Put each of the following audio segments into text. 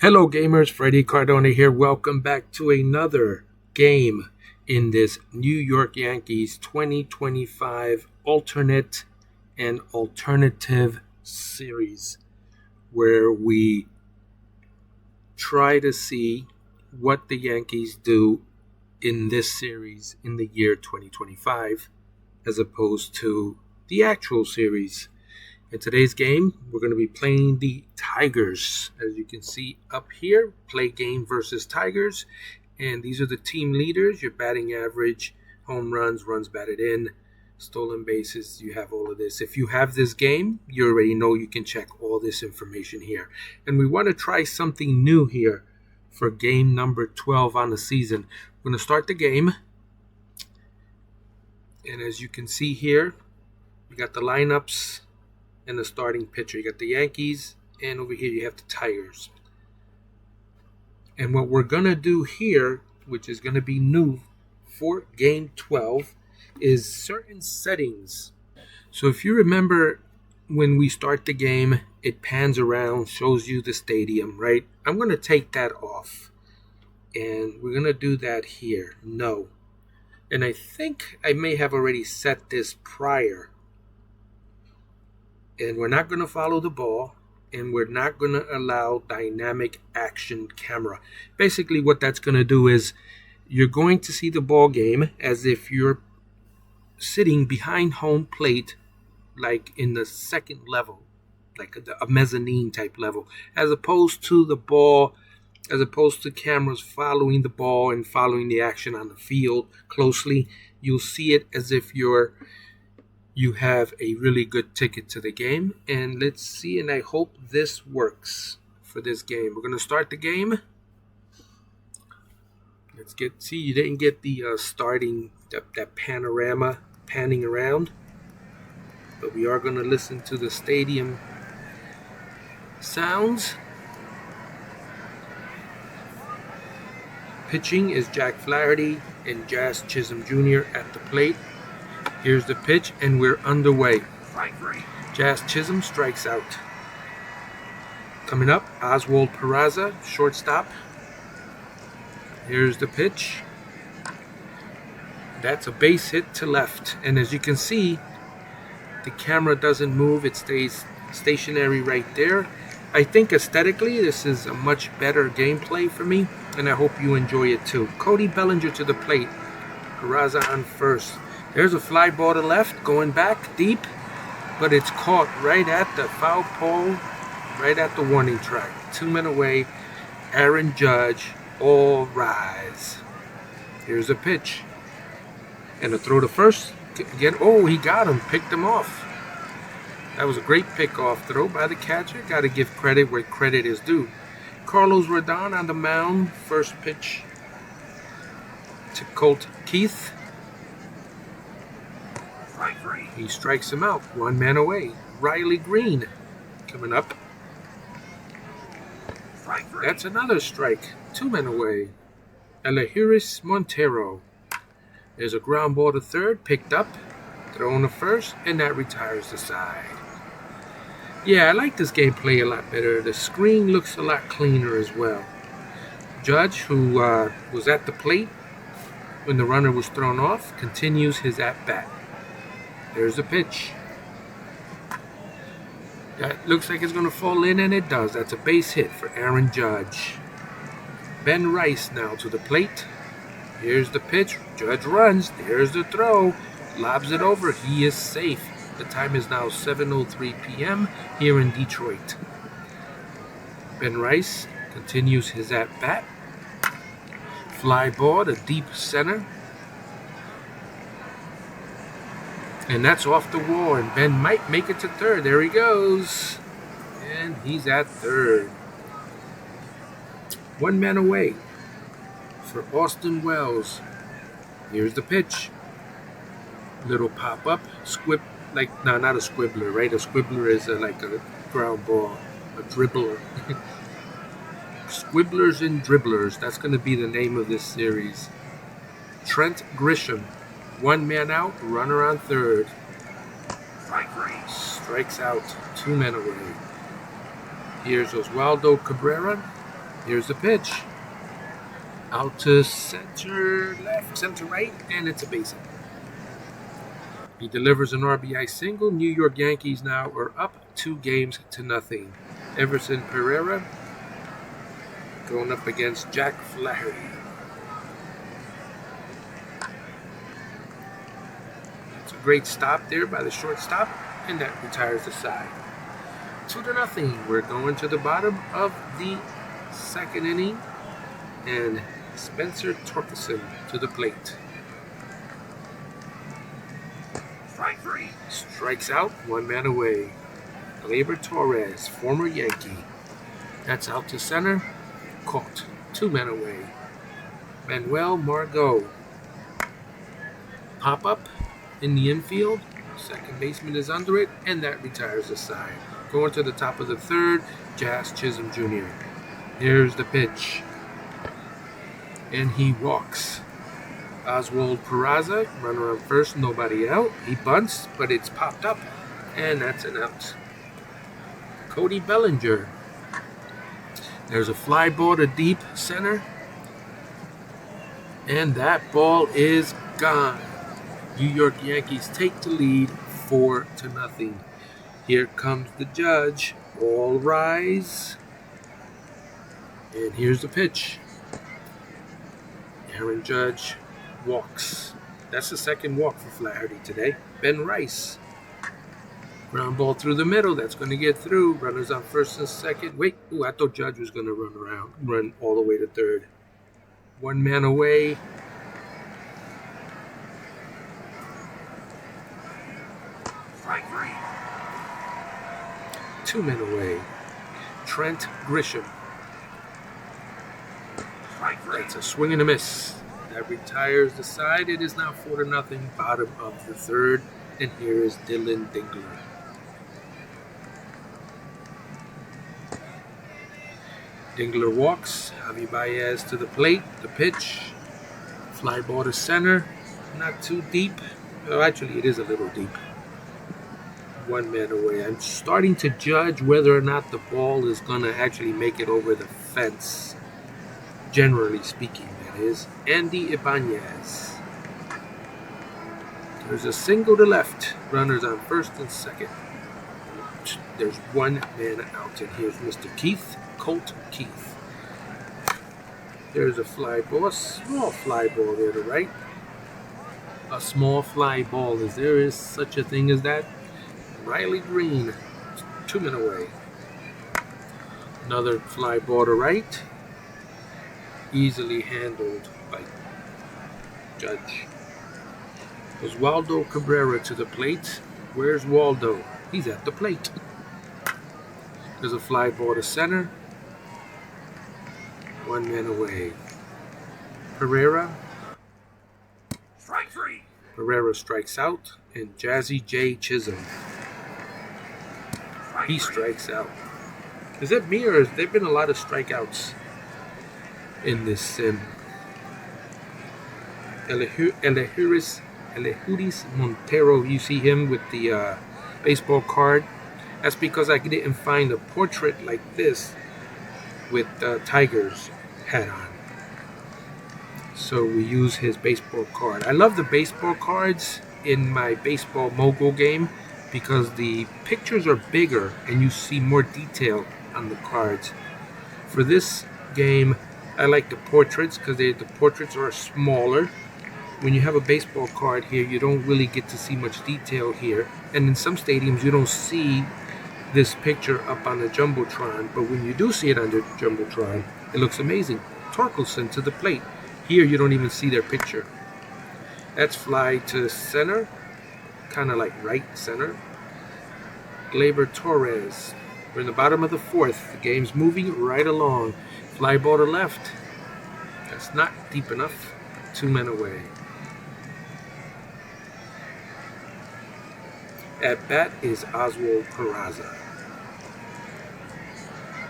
Hello gamers, Freddy Cardona here. Welcome back to another game in this New York Yankees 2025 alternate and alternative series where we try to see what the Yankees do in this series in the year 2025 as opposed to the actual series. In today's game, we're going to be playing the Tigers. As you can see up here, play game versus Tigers. And these are the team leaders, your batting average, home runs, runs batted in, stolen bases. You have all of this. If you have this game, you already know you can check all this information here. And we want to try something new here for game number 12 on the season. We're going to start the game. And as you can see here, we got the lineups and the starting pitcher. You got the Yankees, and over here you have the Tigers. And what we're going to do here, which is going to be new for Game 12, is certain settings. So if you remember when we start the game, it pans around, shows you the stadium, right? I'm going to take that off. And we're going to do that here. No. And I think I may have already set this prior. And we're not going to follow the ball, and we're not going to allow dynamic action camera. Basically, what that's going to do is you're going to see the ball game as if you're sitting behind home plate, like in the second level, like a mezzanine type level, as opposed to the ball, as opposed to cameras following the ball and following the action on the field closely. You'll see it as if you have a really good ticket to the game. And let's see, and I hope this works for this game. We're going to start the game. Let's see, you didn't get the starting, that panorama panning around, but we are going to listen to the stadium sounds. Pitching is Jack Flaherty and Jazz Chisholm Jr. at the plate. Here's the pitch, and we're underway. Jazz Chisholm strikes out. Coming up, Oswald Peraza, shortstop. Here's the pitch. That's a base hit to left. And as you can see, the camera doesn't move. It stays stationary right there. I think aesthetically, this is a much better gameplay for me, and I hope you enjoy it too. Cody Bellinger to the plate. Peraza on first. There's a fly ball to left, going back deep, but it's caught right at the foul pole, right at the warning track. 2 men away. Aaron Judge, all rise. Here's a pitch. And a throw to first. Again, oh, he got him, picked him off. That was a great pick-off throw by the catcher. Got to give credit where credit is due. Carlos Rodon on the mound. First pitch to Colt Keith. He strikes him out. 1 man away. Riley Green coming up. That's another strike. 2 men away. Elehuris Montero. There's a ground ball to third. Picked up. Thrown to first. And that retires the side. Yeah, I like this gameplay a lot better. The screen looks a lot cleaner as well. Judge, who was at the plate when the runner was thrown off, continues his at-bat. There's the pitch. That looks like it's going to fall in, and it does. That's a base hit for Aaron Judge. Ben Rice now to the plate. Here's the pitch. Judge runs. There's the throw. Lobs it over. He is safe. The time is now 7:03 p.m. here in Detroit. Ben Rice continues his at-bat. Fly ball to deep center. And that's off the wall, and Ben might make it to third. There he goes. And he's at third. 1 man away for Austin Wells. Here's the pitch. Little pop-up. Squib, no, not a squibbler, right? A squibbler is like a ground ball, a dribbler. Squibblers and dribblers. That's going to be the name of this series. Trent Grisham. 1 man out, runner on third. Strikes out. 2 men away. Here's Oswaldo Cabrera. Here's the pitch. Out to center left, center right, and it's a base hit. He delivers an RBI single. New York Yankees now are up 2-0. Everson Pereira going up against Jack Flaherty. It's a great stop there by the shortstop, and that retires the side. 2-0. We're going to the bottom of the second inning, and Spencer Torkelson to the plate. Strike three. Strikes out, 1 man away. Gleyber Torres, former Yankee. That's out to center. Caught, 2 men away. Manuel Margot. Pop up in the infield. Second baseman is under it, and that retires the side. Going to the top of the third, Jazz Chisholm Jr. Here's the pitch. And he walks. Oswald Peraza, runner on first, nobody out. He bunts, but it's popped up, and that's an out. Cody Bellinger. There's a fly ball to deep center, and that ball is gone. New York Yankees take the lead 4-0. Here comes the judge. All rise. And here's the pitch. Aaron Judge walks. That's the second walk for Flaherty today. Ben Rice. Ground ball through the middle. That's going to get through. Runners on first and second. Wait. Ooh, I thought Judge was going to run all the way to third. 1 man away. Strike three. 2 men away. Trent Grisham. It's a swing and a miss. That retires the side. It is now 4-0, bottom of the third. And here is Dylan Dingler. Dingler walks. Javi Baez to the plate. The pitch. Fly ball to center. Not too deep. Well, actually, it is a little deep. 1 man away. I'm starting to judge whether or not the ball is going to actually make it over the fence. Generally speaking, that is. Andy Ibanez. There's a single to left. Runners on first and second. There's 1 man out. And here's Mr. Colt Keith. There's a fly ball. A small fly ball there to right. A small fly ball. Is there is such a thing as that? Riley Green. 2 men away. Another fly ball to right. Easily handled by Judge. Oswaldo Cabrera to the plate. Where's Waldo? He's at the plate. There's a fly ball to center. 1 man away. Pereira. Strike three. Pereira strikes out. And Jazzy J. Chisholm. He strikes out. Is it me or has there been a lot of strikeouts in this sim? Eleuris Montero, you see him with the baseball card. That's because I didn't find a portrait like this with Tiger's hat on. So we use his baseball card. I love the baseball cards in my baseball mogul game because the pictures are bigger and you see more detail on the cards. For this game, I like the portraits because the portraits are smaller. When you have a baseball card here, you don't really get to see much detail here. And in some stadiums, you don't see this picture up on the Jumbotron. But when you do see it on the Jumbotron, it looks amazing. Torkelson to the plate. Here, you don't even see their picture. That's fly to center. Kind of like right center. Gleyber Torres. We're in the bottom of the fourth. The game's moving right along. Fly ball to left. That's not deep enough. 2 men away. At bat is Oswald Peraza.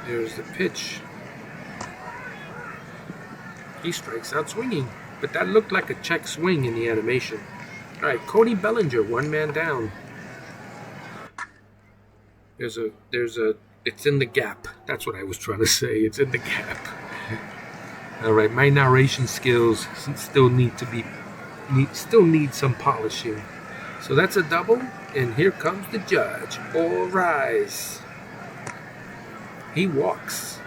There's the pitch. He strikes out swinging, but that looked like a check swing in the animation. All right, Cody Bellinger, 1 man down. It's in the gap. That's what I was trying to say. It's in the gap. All right, my narration skills still need some polishing. So that's a double, and here comes the judge. All rise. He walks.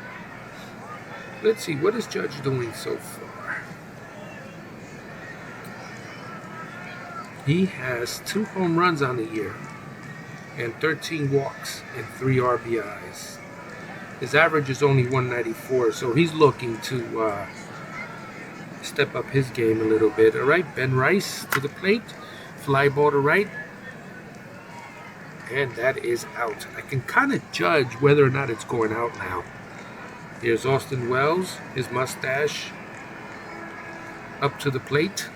Let's see, what is Judge doing so far? He has 2 home runs on the year and 13 walks and 3 RBIs. His average is only 194, so he's looking to step up his game a little bit. All right, Ben Rice to the plate. Fly ball to right. And that is out. I can kind of judge whether or not it's going out now. Here's Austin Wells, his mustache up to the plate.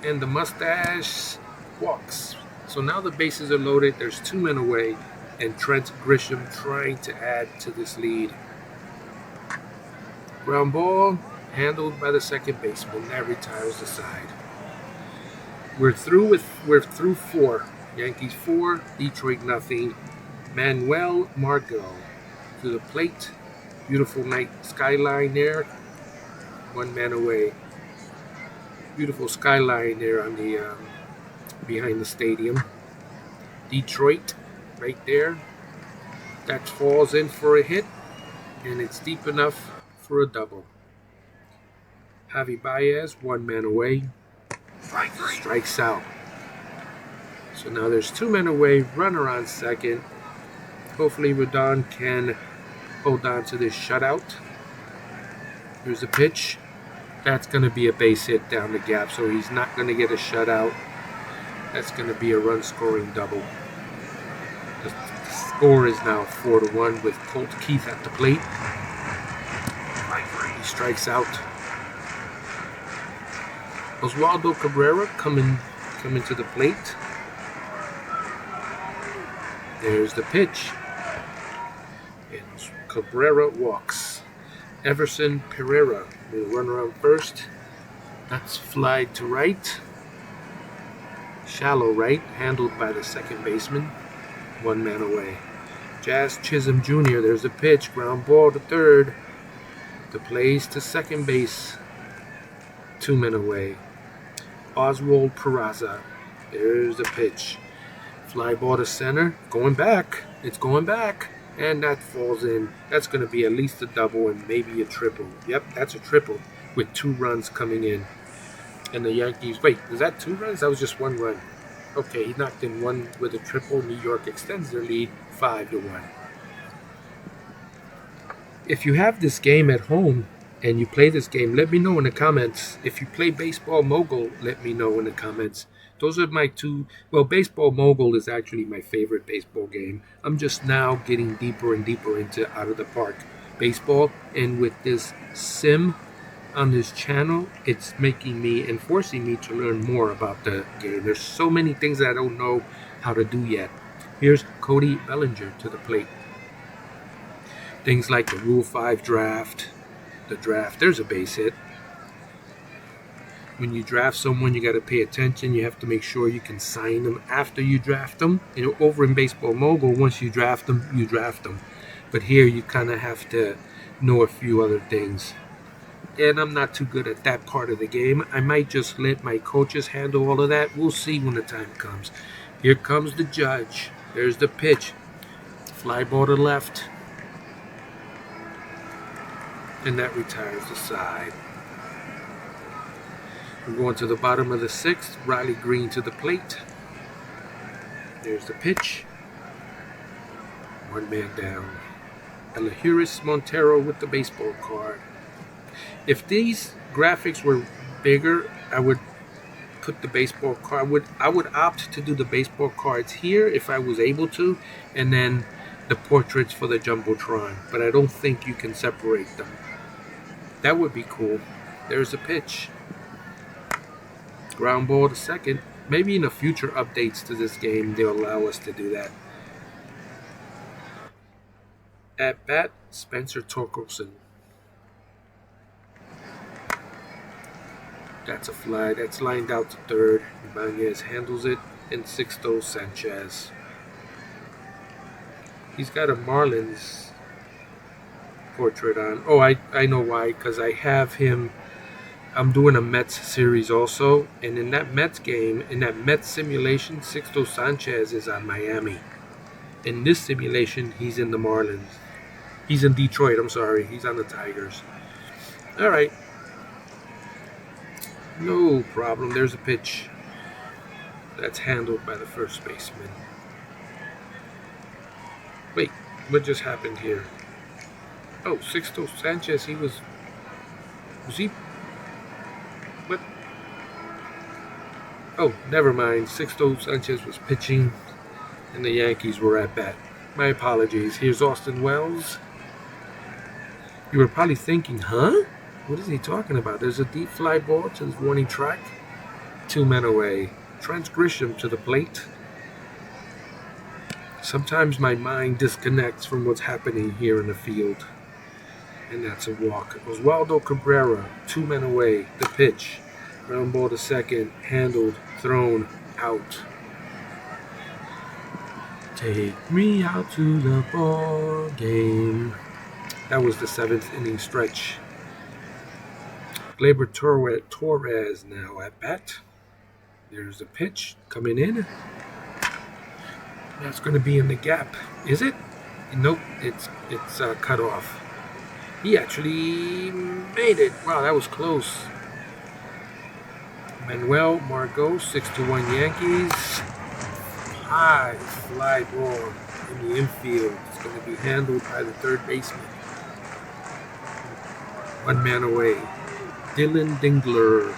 And the mustache walks. So now the bases are loaded. There's 2 men away. And Trent Grisham trying to add to this lead. Ground ball handled by the second baseman. That retires the side. We're through 4. Yankees 4, Detroit nothing. Manuel Margot to the plate. Beautiful night skyline there. 1 man away. Beautiful skyline there on the behind the stadium. Detroit right there. That falls in for a hit, and it's deep enough for a double. Javi Baez, 1 man away. Strikes out. So now there's 2 men away, runner on second. Hopefully Rodon can hold on to this shutout. Here's the pitch. That's going to be a base hit down the gap, so he's not going to get a shutout. That's going to be a run-scoring double. The score is now 4-1 with Colt Keith at the plate. He strikes out. Oswaldo Cabrera coming to the plate. There's the pitch. And Cabrera walks. Everson Pereira will run around first. That's fly to right. Shallow right, handled by the second baseman. 1 man away. Jazz Chisholm Jr., there's the pitch. Ground ball to third. The plays to second base. 2 men away. Oswald Peraza, there's the pitch. Fly ball to center, going back. It's going back, and that falls in. That's going to be at least a double and maybe a triple. Yep, that's a triple with 2 runs coming in. And the Yankees, wait, was that 2 runs? That was just 1 run. Okay, he knocked in 1 with a triple. New York extends their lead 5-1. If you have this game at home and you play this game, let me know in the comments. If you play Baseball Mogul, let me know in the comments. Those are my 2. Well, Baseball Mogul is actually my favorite baseball game. I'm just now getting deeper and deeper into Out of the Park baseball. And with this sim on this channel, it's making me and forcing me to learn more about the game. There's so many things that I don't know how to do yet. Here's Cody Bellinger to the plate. Things like the Rule 5 draft. The draft, there's a base hit. When you draft someone, you got to pay attention. You have to make sure you can sign them after you draft them. You know, over in Baseball Mogul, once you draft them, you draft them. But here, you kind of have to know a few other things. And I'm not too good at that part of the game. I might just let my coaches handle all of that. We'll see when the time comes. Here comes the judge. There's the pitch. Fly ball to left. And that retires the side. We're going to the bottom of the 6th. Riley Green to the plate. There's the pitch. 1 man down. Elahuris Montero with the baseball card. If these graphics were bigger, I would put the baseball card. I would opt to do the baseball cards here if I was able to, and then the portraits for the Jumbotron. But I don't think you can separate them. That would be cool. There's the pitch. Ground ball to second. Maybe in the future updates to this game, they'll allow us to do that. At bat, Spencer Torkelson. That's a fly. That's lined out to third. Ibanez handles it. And Sixto Sanchez. He's got a Marlins portrait on. Oh, I know why. Because I have him. I'm doing a Mets series also. And in that Mets game, in that Mets simulation, Sixto Sanchez is on Miami. In this simulation, he's in the Marlins. He's in Detroit, I'm sorry. He's on the Tigers. All right. No problem. There's a pitch. That's handled by the first baseman. Wait, what just happened here? Oh, Sixto Sanchez, was he? What? Oh, never mind. Sixto Sanchez was pitching, and the Yankees were at bat. My apologies. Here's Austin Wells. You were probably thinking, huh? What is he talking about? There's a deep fly ball to the warning track. 2 men away. Trent Grisham to the plate. Sometimes my mind disconnects from what's happening here in the field. And that's a walk. Oswaldo Cabrera, 2 men away. The pitch. Ground ball to second. Handled. Thrown. Out. Take me out to the ball game. That was the 7th inning stretch. Gleyber Torres now at bat. There's a pitch coming in. That's going to be in the gap. Is it? Nope. It's cut off. He actually made it. Wow, that was close. Manuel Margot, 6-1 Yankees. High fly ball in the infield. It's going to be handled by the third baseman. 1 man away. Dylan Dingler.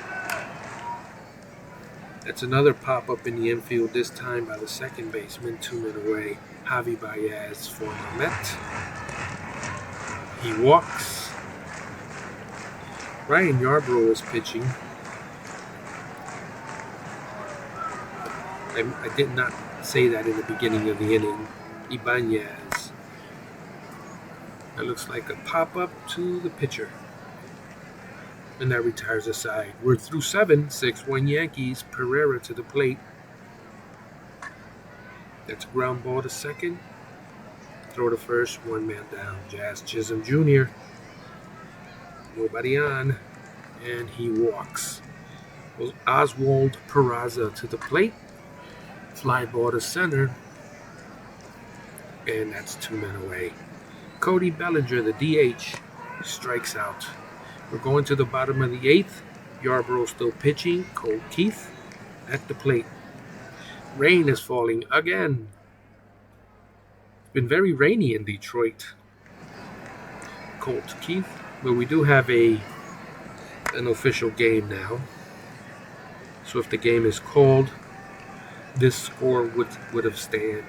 That's another pop-up in the infield, this time by the second baseman, 2 men away. Javi Baez, former Met. He walks. Ryan Yarbrough is pitching. I did not say that in the beginning of the inning. Ibanez. That looks like a pop-up to the pitcher. And that retires a side. We're through 7, 6-1 Yankees. Pereira to the plate. That's a ground ball to second. Throw to first, 1 man down. Jazz Chisholm Jr. Nobody on. And he walks. Oswald Peraza to the plate. Fly ball to center. And that's 2 men away. Cody Bellinger, the DH, strikes out. We're going to the bottom of the 8th. Yarbrough still pitching. Colt Keith at the plate. Rain is falling again. It's been very rainy in Detroit. Colt Keith. But we do have an official game now. So if the game is called, this score it'll stand.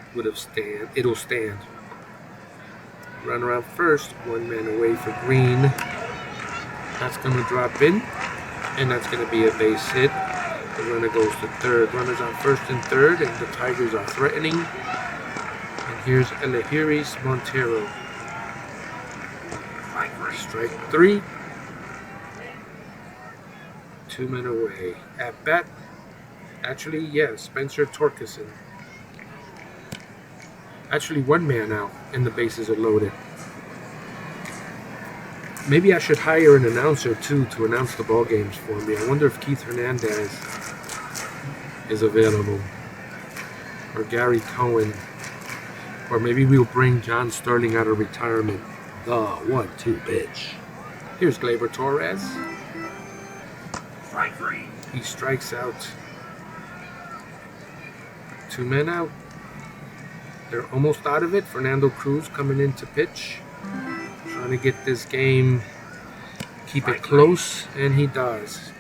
Run around first, 1 man away for Green. That's going to drop in, and that's going to be a base hit. The runner goes to third. Runners on first and third, and the Tigers are threatening. And here's Elehuris Montero. Strike 3. 2 men away. At bat, actually, Spencer Torkelson. Actually, 1 man out, and the bases are loaded. Maybe I should hire an announcer, too, to announce the ball games for me. I wonder if Keith Hernandez is available. Or Gary Cohen. Or maybe we'll bring John Sterling out of retirement. The 1-2 pitch. Here's Gleyber Torres. Strike 3. He strikes out. 2 men out. They're almost out of it. Fernando Cruz coming in to pitch. Trying to get this game, keep it close, and he does.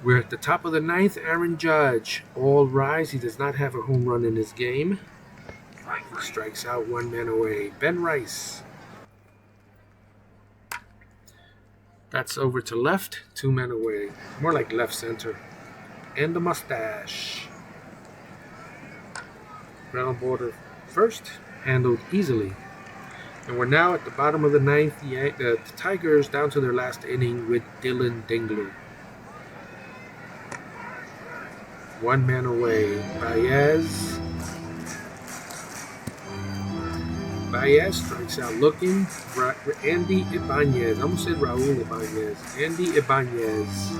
We're at the top of the 9th. Aaron Judge, all rise. He does not have a home run in this game. Strikes out, 1 man away. Ben Rice. That's over to left, 2 men away. More like left center. And the mustache. Ground ball to first, handled easily. And we're now at the bottom of the 9th. The Tigers down to their last inning with Dylan Dingler. 1 man away. Baez. Baez strikes out looking. Andy Ibanez. I almost said Raul Ibanez. Andy Ibanez.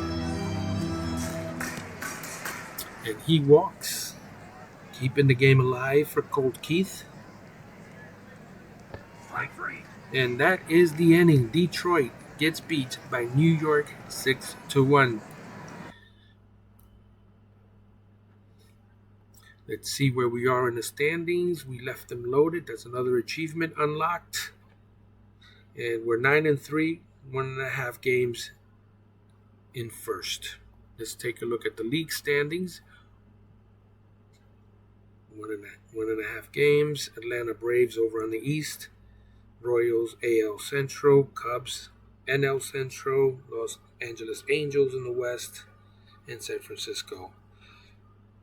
And he walks, keeping the game alive for Colt Keith. And that is the inning. Detroit gets beat by New York 6-1. Let's see where we are in the standings. We left them loaded. That's another achievement unlocked. And we're 9-3, 1.5 games in first. Let's take a look at the league standings. 1.5 games. Atlanta Braves over on the East. Royals AL Central. Cubs NL Central. Los Angeles Angels in the West. And San Francisco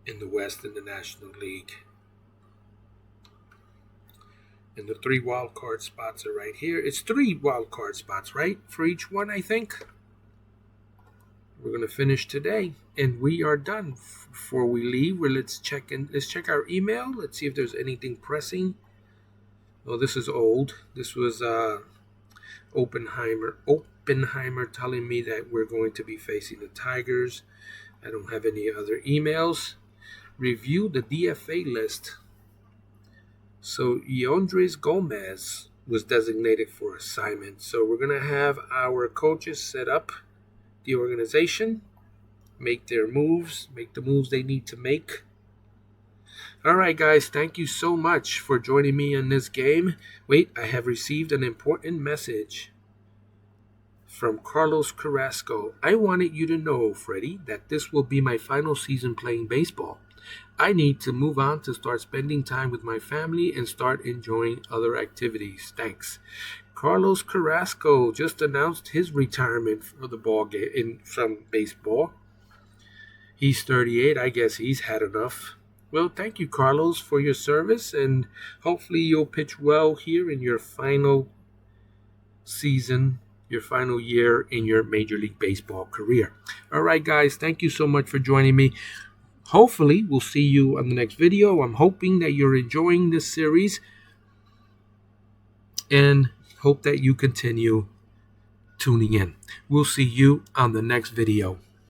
in the West in the National League. And the 3 wild card spots are right here. It's 3 wild card spots, right? For each one, I think. We're going to finish today, and we are done. Before we leave, let's check our email. Let's see if there's anything pressing. Oh, this is old. This was Oppenheimer telling me that we're going to be facing the Tigers. I don't have any other emails. Review the DFA list. So Yondres Gomez was designated for assignment. So we're going to have our coaches set up the organization, make the moves they need to make. All right, guys, thank you so much for joining me in this game. Wait, I have received an important message from Carlos Carrasco. I wanted you to know, Freddie, that this will be my final season playing baseball. I need to move on to start spending time with my family and start enjoying other activities. Thanks. Carlos Carrasco just announced his retirement for the ball game from baseball. He's 38. I guess he's had enough. Well, thank you, Carlos, for your service, and hopefully you'll pitch well here in your final season, your final year in your Major League Baseball career. All right, guys, thank you so much for joining me. Hopefully, we'll see you on the next video. I'm hoping that you're enjoying this series and hope that you continue tuning in. We'll see you on the next video.